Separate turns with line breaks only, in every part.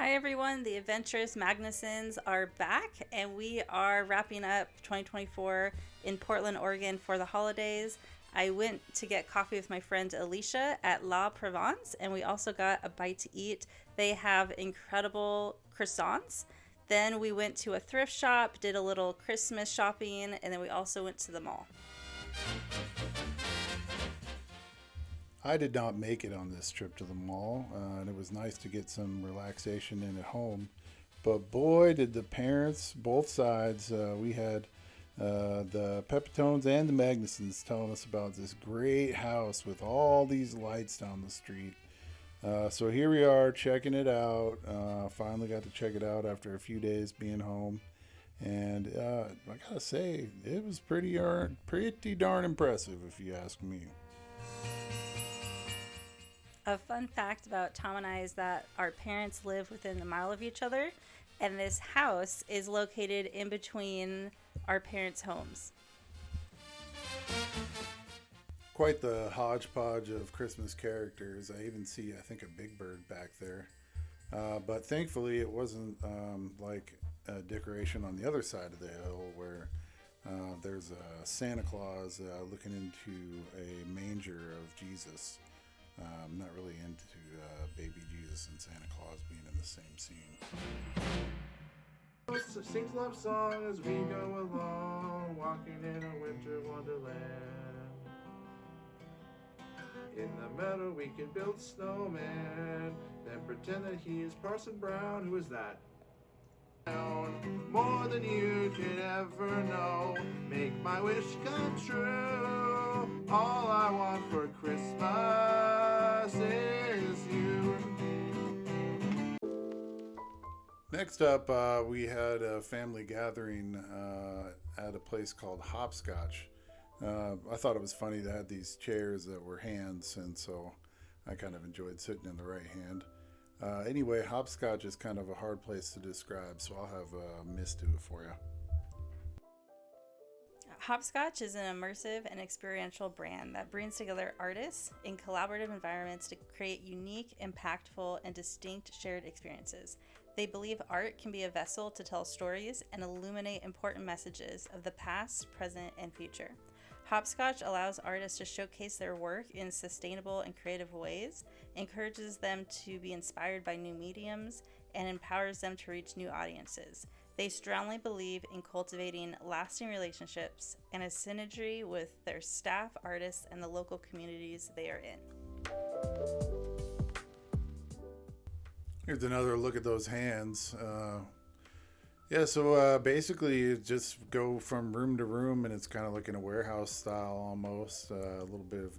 Hi everyone, the Adventurous Magnusons are back and we are wrapping up 2024 in Portland, Oregon for the holidays. I went to get coffee with my friend Alicia at La Provence and we also got a bite to eat. They have incredible croissants. Then we went to a thrift shop, did a little Christmas shopping, and then we also went to the mall.
I did not make it on this trip to the mall, and it was nice to get some relaxation in at home. But boy, did the parents, both sides, we had the Pepitones and the Magnusons telling us about this great house with all these lights down the street. So here we are checking it out. Finally got to check it out after a few days being home. And I gotta say, it was pretty darn impressive if you ask me.
A fun fact about Tom and I is that our parents live within a mile of each other, and this house is located in between our parents' homes.
Quite the hodgepodge of Christmas characters. I even see, I think, a Big Bird back there. But thankfully, it wasn't like a decoration on the other side of the hill where there's a Santa Claus looking into a manger of Jesus. I'm not really into baby Jesus and Santa Claus being in the same scene.
Sings love song as we go along, walking in a winter wonderland. In the meadow we can build a snowman, then pretend that he is Parson Brown. Who is that? More than you could ever know, make my wish come true. All I want for Christmas is you.
Next up, we had a family gathering at a place called Hopscotch. I thought it was funny they had these chairs that were hands, and so I kind of enjoyed sitting in the right hand. Anyway, Hopscotch is kind of a hard place to describe, so I'll have Miss do it for you.
Hopscotch is an immersive and experiential brand that brings together artists in collaborative environments to create unique, impactful, and distinct shared experiences. They believe art can be a vessel to tell stories and illuminate important messages of the past, present, and future. Hopscotch allows artists to showcase their work in sustainable and creative ways, encourages them to be inspired by new mediums, and empowers them to reach new audiences. They strongly believe in cultivating lasting relationships and a synergy with their staff, artists, and the local communities they are in.
Here's another look at those hands. So basically you just go from room to room, and it's kind of like in a warehouse style almost. A little bit of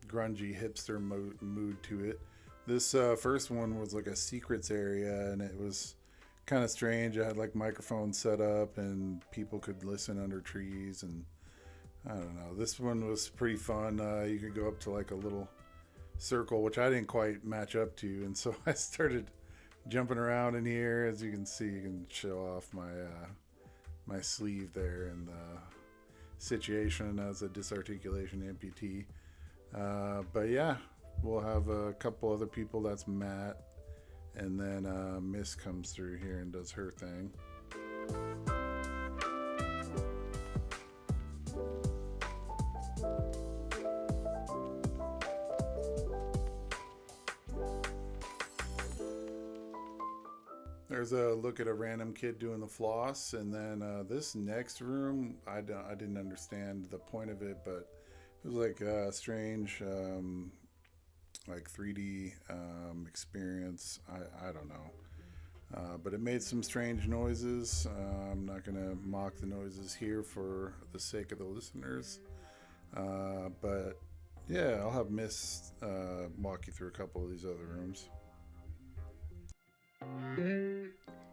grungy hipster mood to it. This first one was like a secrets area, and it was kind of strange. I had like microphones set up, and people could listen under trees, and I don't know. This one was pretty fun. You could go up to like a little circle, which I didn't quite match up to, and so I started jumping around in here. As you can see, you can show off my sleeve there and the situation as a disarticulation amputee. But yeah, we'll have a couple other people. That's Matt, and then Miss comes through here and does her thing. There's a look at a random kid doing the floss, and then this next room, I didn't understand the point of it, but it was like a strange, like 3D experience. I don't know, but it made some strange noises. I'm not gonna mock the noises here for the sake of the listeners, but yeah, I'll have Miss walk you through a couple of these other rooms.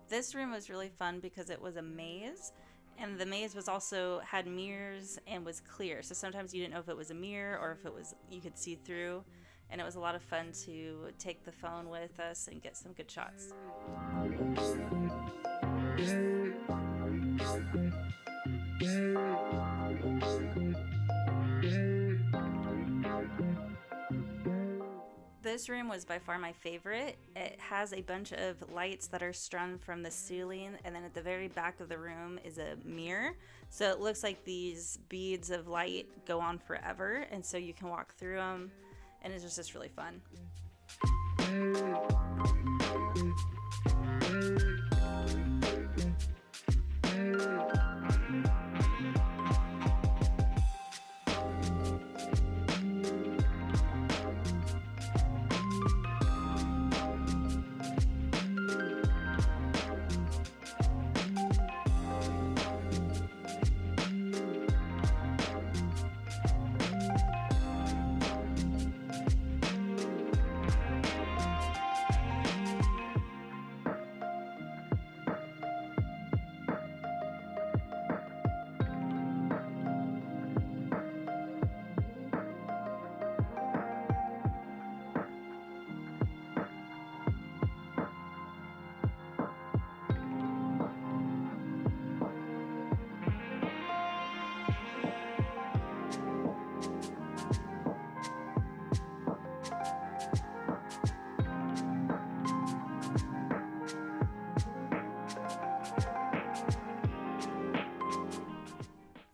This room was really fun because it was a maze, and the maze was also had mirrors and was clear. So sometimes you didn't know if it was a mirror or if it was you could see through, and it was a lot of fun to take the phone with us and get some good shots. this room was by far my favorite. It has a bunch of lights that are strung from the ceiling, and then at the very back of the room is a mirror. So it looks like these beads of light go on forever, and so you can walk through them, and it's just really fun.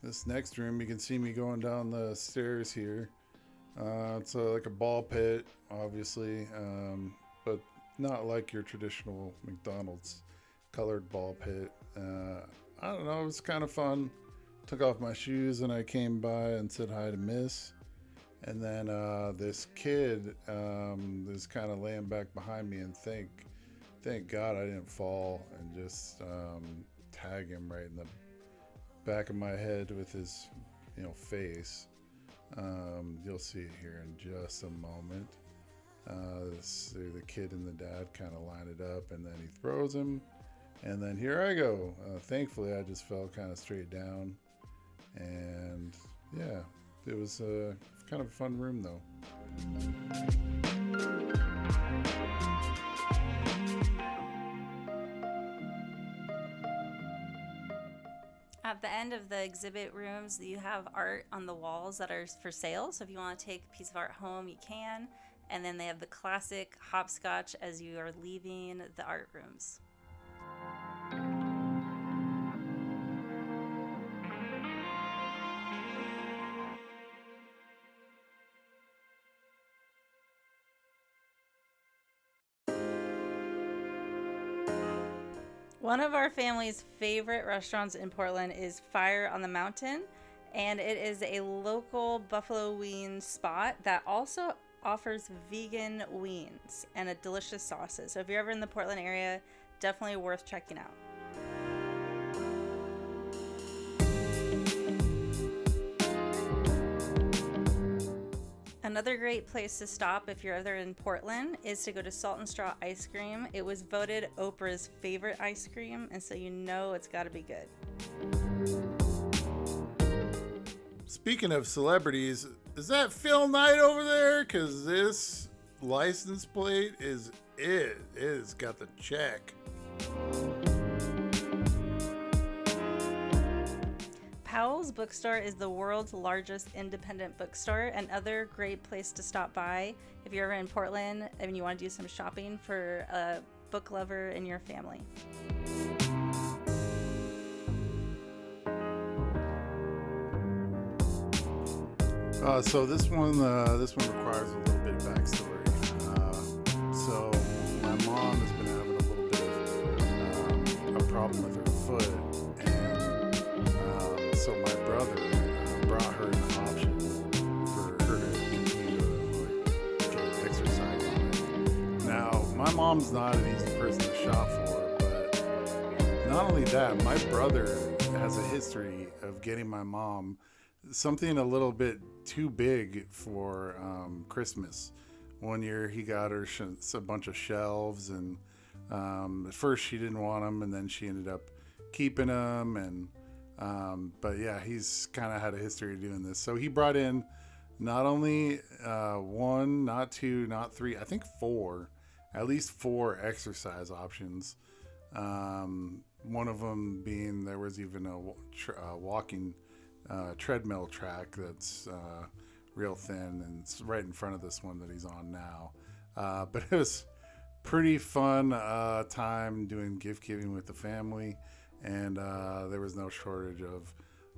This next room, you can see me going down the stairs here. It's like a ball pit, obviously, but not like your traditional McDonald's colored ball pit. I don't know, it was kind of fun. Took off my shoes and I came by and said hi to Miss. And then this kid is kind of laying back behind me, and thank God I didn't fall and just tag him right in the back of my head with his face. You'll see it here in just a moment. The kid and the dad kind of line it up, and then he throws him, and then here I go. Thankfully I just fell kind of straight down, and yeah, it was kind of a fun room though.
At the end of the exhibit rooms, you have art on the walls that are for sale. So if you want to take a piece of art home, you can. And then they have the classic Hopscotch as you are leaving the art rooms. One of our family's favorite restaurants in Portland is Fire on the Mountain, and it is a local buffalo wing spot that also offers vegan wings and a delicious sauces. So if you're ever in the Portland area, definitely worth checking out. Another great place to stop if you're ever in Portland is to go to Salt and Straw Ice Cream. It was voted Oprah's favorite ice cream, and so you know it's got to be good.
Speaking of celebrities, is that Phil Knight over there? Because this license plate is it. It's got the check.
Powell's Bookstore is the world's largest independent bookstore. Another great place to stop by if you're ever in Portland and you want to do some shopping for a book lover in your family.
So this one requires a little bit of backstory. So my mom has been having a little bit of a problem with her foot, and so my brother brought her an option for her to continue to get exercise on it. Now my mom's not an easy person to shop for, but not only that, my brother has a history of getting my mom something a little bit too big for Christmas. One year he got her a bunch of shelves, and at first she didn't want them, and then she ended up keeping them. And but yeah, he's kind of had a history of doing this. So he brought in not only one, not two, not three, I think four, at least four exercise options. One of them being there was even a walking treadmill track that's real thin, and it's right in front of this one that he's on now. But it was pretty fun time doing gift giving with the family, and there was no shortage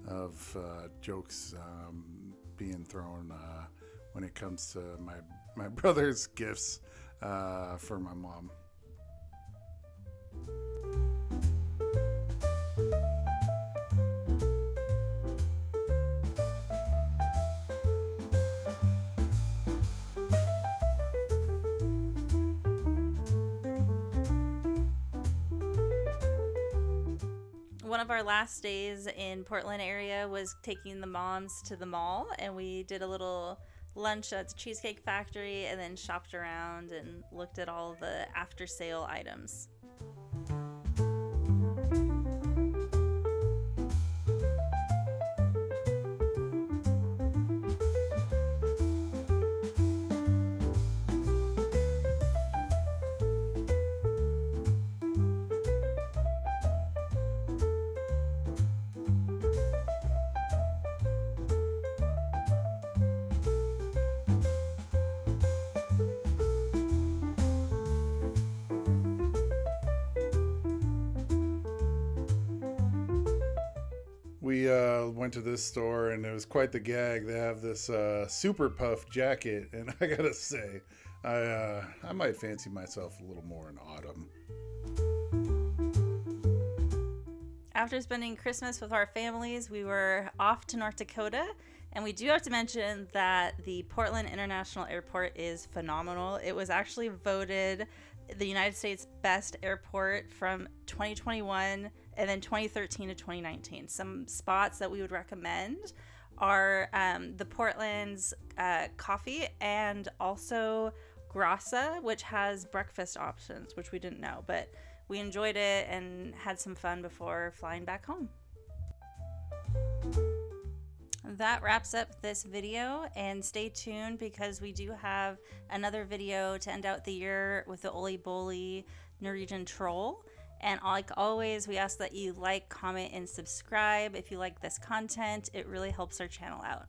of jokes being thrown when it comes to my brother's gifts for my mom.
One of our last days in Portland area was taking the moms to the mall, and we did a little lunch at the Cheesecake Factory and then shopped around and looked at all the after sale items.
We went to this store, and it was quite the gag. They have this super puff jacket, and I gotta say, I might fancy myself a little more in autumn.
After spending Christmas with our families, we were off to North Dakota, and we do have to mention that the Portland International Airport is phenomenal. It was actually voted the United States best airport from 2021 and then 2013 to 2019. Some spots that we would recommend are the Portland's coffee, and also Grassa, which has breakfast options, which we didn't know, but we enjoyed it and had some fun before flying back home. That wraps up this video, and stay tuned because we do have another video to end out the year with the Oli Boli Norwegian troll. And like always, we ask that you like, comment, and subscribe if you like this content. It really helps our channel out.